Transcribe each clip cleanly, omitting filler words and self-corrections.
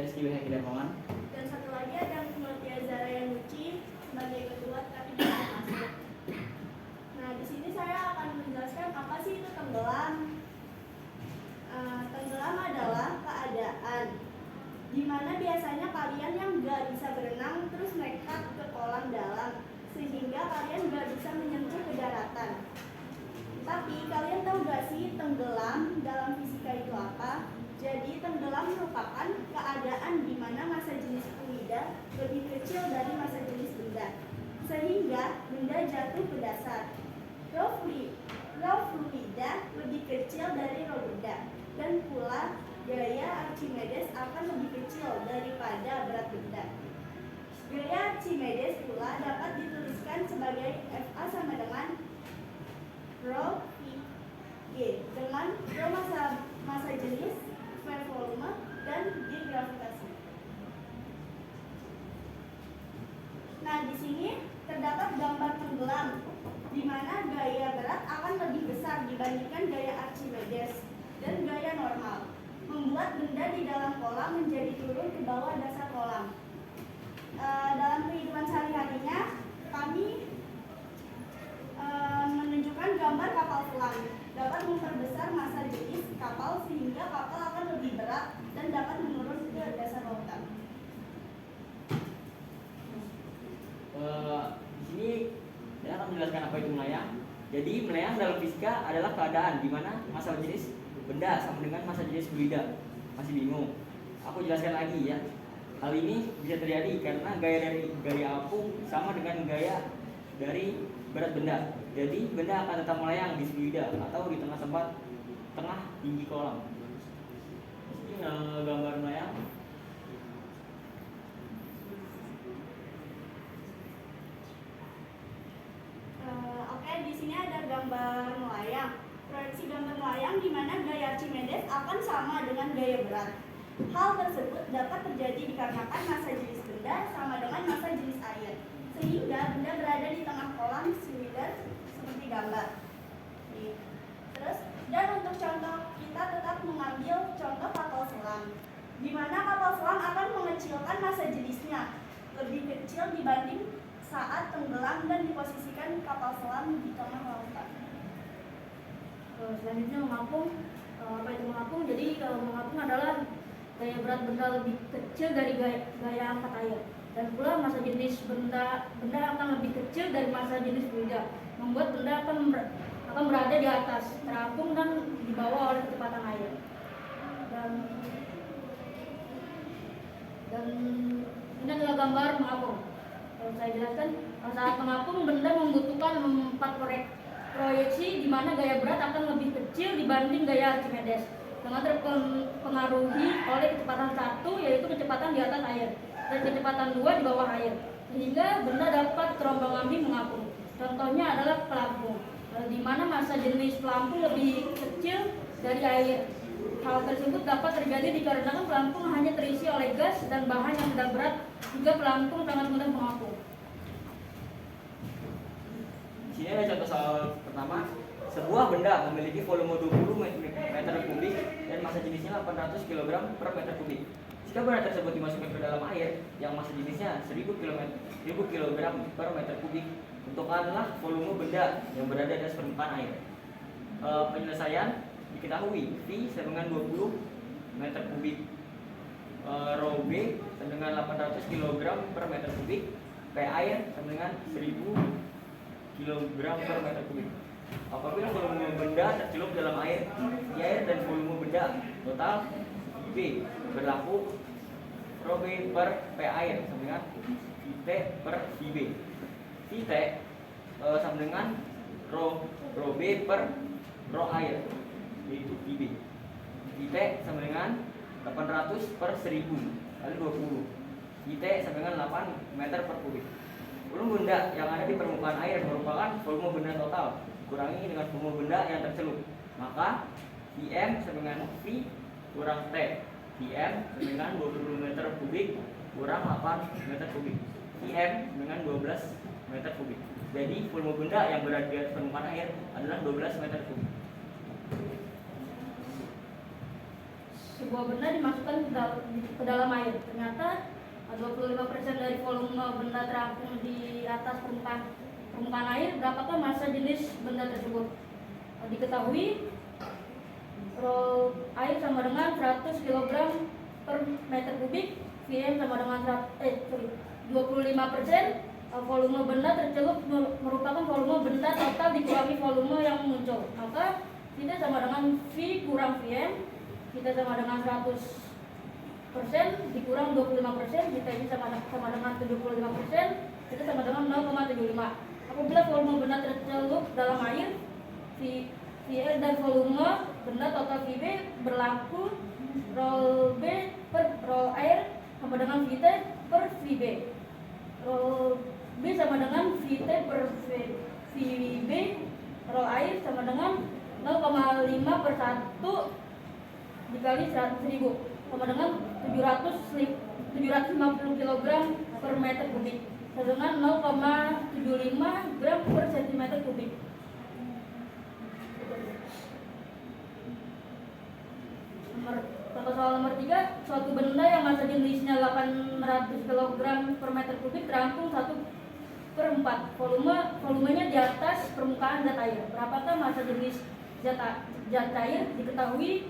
Rizky W. Darmawan. Dan satu lagi ada Mutia Zara Yanuci sebagai ketua tapi tidak masuk. Nah, di sini saya akan menjelaskan apa sih itu tenggelam. Tenggelam adalah keadaan di mana biasanya kalian yang nggak bisa berenang terus nekat ke kolam dalam sehingga kalian nggak bisa menyentuh ke daratan. Tapi kalian tahu nggak sih tenggelam dalam fisika itu apa? Jadi tenggelam merupakan keadaan di mana massa jenis fluida lebih kecil dari massa jenis benda, sehingga benda jatuh ke dasar. Rho fluida lebih kecil dari rho benda, dan pula gaya Archimedes akan lebih kecil daripada berat benda. Gaya Archimedes pula dapat dituliskan sebagai Fa sama dengan rho G dengan rho massa jenis, V volume, dan G gravitasi. Nah, di sini terdapat gambar tenggelam di mana gaya berat akan lebih besar dibandingkan gaya Archimedes dan gaya normal, membuat benda di dalam kolam menjadi turun ke bawah dasar kolam. Dalam kehidupan sehari-harinya, kami menunjukkan gambar kapal selam dapat memperbesar massa jenis kapal sehingga kapal akan lebih berat dan dapat menurun ke dasar lautan. Di sini saya akan menjelaskan apa itu melayang. Jadi melayang dalam fisika adalah keadaan di mana massa jenis benda sama dengan massa jenis fluida. Masih bingung? Aku jelaskan lagi ya. Hal ini bisa terjadi karena gaya dari gaya apung sama dengan gaya dari berat benda. Jadi benda akan tetap melayang di fluida atau di tengah tinggi kolam. Ini gambar melayang. Oke, di sini ada gambar melayang. Proyeksi gambar melayang di mana gaya Archimedes akan sama dengan gaya berat. Hal tersebut dapat terjadi dikarenakan massa jenis benda sama dengan massa jenis air, sehingga benda berada di tengah kolam silinder seperti gambar. Terus, dan untuk contoh kita tetap mengambil contoh kapal selam, di mana kapal selam akan mengecilkan massa jenisnya lebih kecil dibanding saat tenggelam dan diposisikan kapal selam di tengah lautan. Selanjutnya mengapung. Apa itu mengapung? Jadi mengapung adalah gaya berat benda lebih kecil dari gaya angkat air, dan pula massa jenis benda akan lebih kecil dari massa jenis fluida, membuat benda akan berada di atas, terapung dan dibawa oleh kecepatan air. Dan ini adalah gambar mengapung. Kalau saya jelaskan, saat mengapung benda membutuhkan 4 proyeksi di mana gaya berat akan lebih kecil dibanding gaya Archimedes, dengan terpengaruhi oleh kecepatan 1 yaitu kecepatan di atas air dan kecepatan 2 di bawah air, sehingga benda dapat terombang-ambing mengapung. Contohnya adalah pelampung, di mana massa jenis pelampung lebih kecil dari air. Hal tersebut dapat terjadi dikarenakan pelampung hanya terisi oleh gas dan bahan yang tidak berat, sehingga pelampung sangat mudah mengapung. Di sini ada contoh soal pertama. Sebuah benda memiliki volume 20 meter kubik dan massa jenisnya 800 kg per meter kubik. Jika benda tersebut dimasukkan ke dalam air yang massa jenisnya 1000 kg per meter kubik, tentukanlah volume benda yang berada di atas permukaan air. Penyelesaian diketahui V sama dengan 20 meter kubik, rho B sama dengan 800 kg per meter kubik, P air sama dengan 1000 kg per meter kubik. Apabila volume benda tercelup dalam air, di air dan volume benda total B berlaku rho B per P air sama dengan T per VB. T sama dengan rho B per rho air yaitu VB. T sama dengan 800 per 1000 kali 20. T sama dengan 8 meter per kubik. Volume benda yang ada di permukaan air merupakan volume benda total kurangi dengan volume benda yang tercelup, maka Vm sama dengan V kurang T. Vm sama dengan 20 meter kubik kurang 8 meter kubik. Vm dengan 12 meter kubik. Jadi volume benda yang berada di permukaan air adalah 12 meter kubik. sebuah benda dimasukkan ke dalam air. Ternyata 25% dari volume benda terapung di atas permukaan air. Berapakah massa jenis benda tersebut? Diketahui air sama dengan 100 kg per meter kubik, Vm sama dengan 25% volume benda tercelup merupakan volume benda total dikurangi volume yang muncul. Maka kita sama dengan V kurang Vm, kita sama dengan 100% dikurang 25%, kita ini sama dengan 75%, kita sama dengan 0,75. Apabila volume benda tercelup dalam air, VR dan volume benda total VB berlaku rho B per rho air sama dengan VT per VB. Rho B sama dengan VT per VB, rho air sama dengan 0,5 per 1 dikali 100.000 sama dengan 750 kg per meter kubik, sama dengan 0,75 gram per cm kubik. Soal nomor 3, suatu benda yang massa jenisnya 800 kg per meter kubik terampung 1/4 volumenya di atas permukaan zat air. Berapakah massa jenis zat air? Diketahui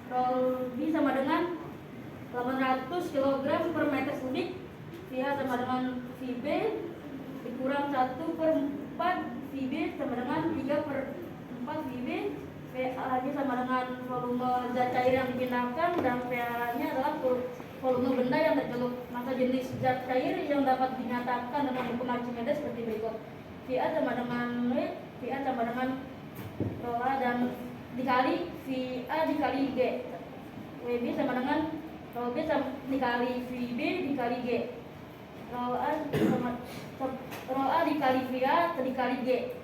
ρ sama dengan 800 kg per meter kubik, VH sama dengan VB dikurang 1/4 VB sama dengan 3/4 VB. PA sama dengan volume zat cair yang dipindahkan, dan PA-nya adalah volume benda yang tercelup. Massa jenis zat cair yang dapat dinyatakan dengan hukum Archimedes seperti berikut. VA sama dengan VA sama dengan ρA dan dikali VA dikali G. WB sama dengan ρB dikali VB dikali G. ρA dikali VA dikali G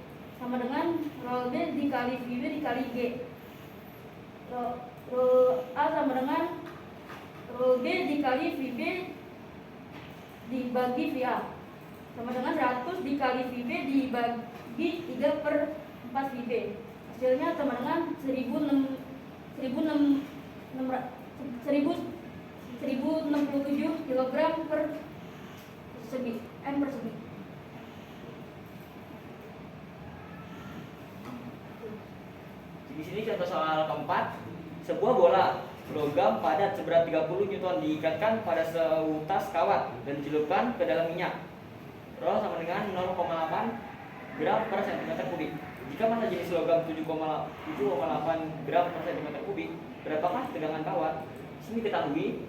sama dengan ρB dikali VB dikali G. ρA sama dengan ρB dikali VB dibagi VA sama dengan 100 dikali VB dibagi 3/4 VB. Hasilnya sama dengan 1067 kg per segi m per segi. Di sini contoh soal keempat, sebuah bola logam padat seberat 30 Newton diikatkan pada seutas kawat dan dicelupkan ke dalam minyak. Rho sama dengan 0,8 gram per cm kubik. Jika massa jenis logam 7,8 gram per cm kubik, berapakah tegangan kawat? Di sini diketahui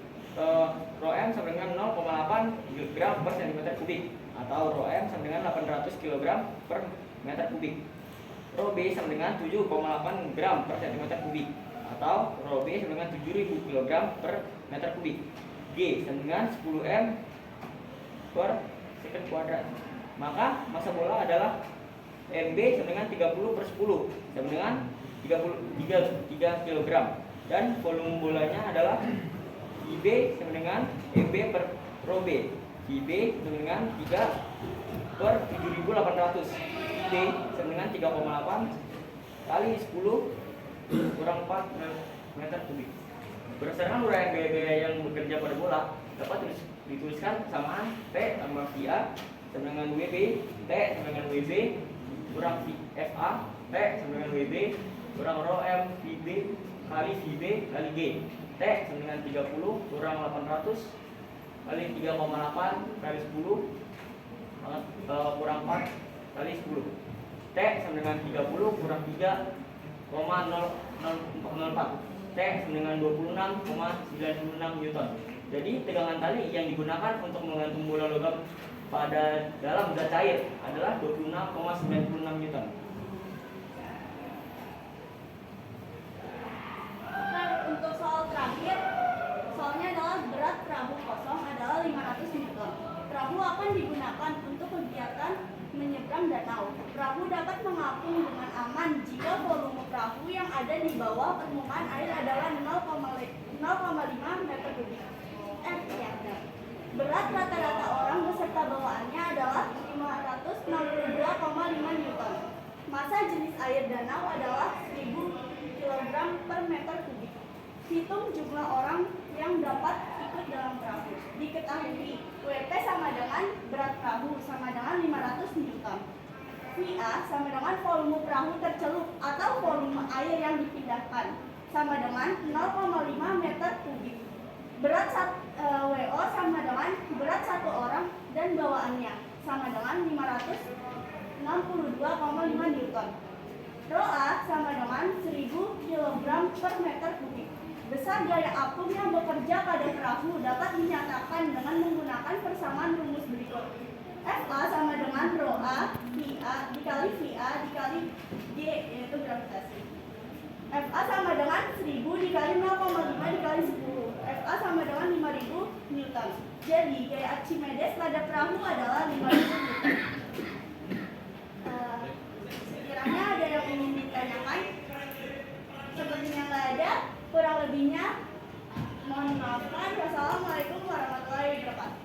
rho m sama dengan 0,8 gram per cm kubik atau rho m sama dengan 800 kg per meter kubik. Rho B sama dengan 7,8 gram per cm kubik atau rho B sama dengan 7000 kg per meter kubik. G sama dengan 10 m per second kuadrat. Maka massa bola adalah MB sama dengan 30/10 sama dengan 33 kg, dan volume bolanya adalah IB sama dengan MB per rho B. IB sama dengan 3/7800. D sama dengan 3,8 kali 10 kurang 4 meter kubik. Berdasarkan uraian gaya-gaya yang bekerja pada bola, dapat dituliskan kesamaan T sama VA sama dengan WB, T sama dengan WB kurang FA, T sama dengan WB kurang rho M VB kali VB kali G. T sama dengan 30 kurang 800 kali 3,8 kali 10 kurang 4 kali 10. T sama dengan 30 kurang 3,004. T sama dengan 26,96 Newton. Jadi tegangan tali yang digunakan untuk menggantung bola logam pada dalam zat cair adalah 26,96 Newton. Untuk soal terakhir, soalnya adalah berat perahu kosong adalah 500 Newton. Perahu akan digunakan untuk kegiatan menyeberang danau. Perahu dapat mengapung dengan aman jika volume perahu yang ada di bawah permukaan air adalah 0,5 meter kubik. Berat rata-rata orang beserta bawaannya adalah 562,5 Newton. Massa jenis air danau adalah 1000 kg per meter kubik. V Hitung jumlah orang yang dapat ikut dalam perahu. Diketahui, WP sama dengan berat perahu sama dengan 500 Newton. VA sama dengan volume perahu tercelup atau volume air yang dipindahkan sama dengan 0,5 meter kubik. Berat WO sama dengan berat satu orang dan bawaannya sama dengan 562,5 Newton. ROA sama dengan 1000 kg per meter kubik. Besar gaya apung yang bekerja pada perahu dapat dinyatakan dengan menggunakan persamaan rumus berikut. FA sama dengan ROA dikali VA dikali G, yaitu gravitasi. FA sama dengan 1000 dikali 0,5 dikali 10. FA sama dengan 5000 Newton. Jadi gaya Archimedes pada perahu adalah 5000 Newton. Sekiranya ada yang ingin ditanyakan, sepertinya nggak ada. Kurang lebihnya mohon dimaafkan. Wassalamualaikum warahmatullahi wabarakatuh.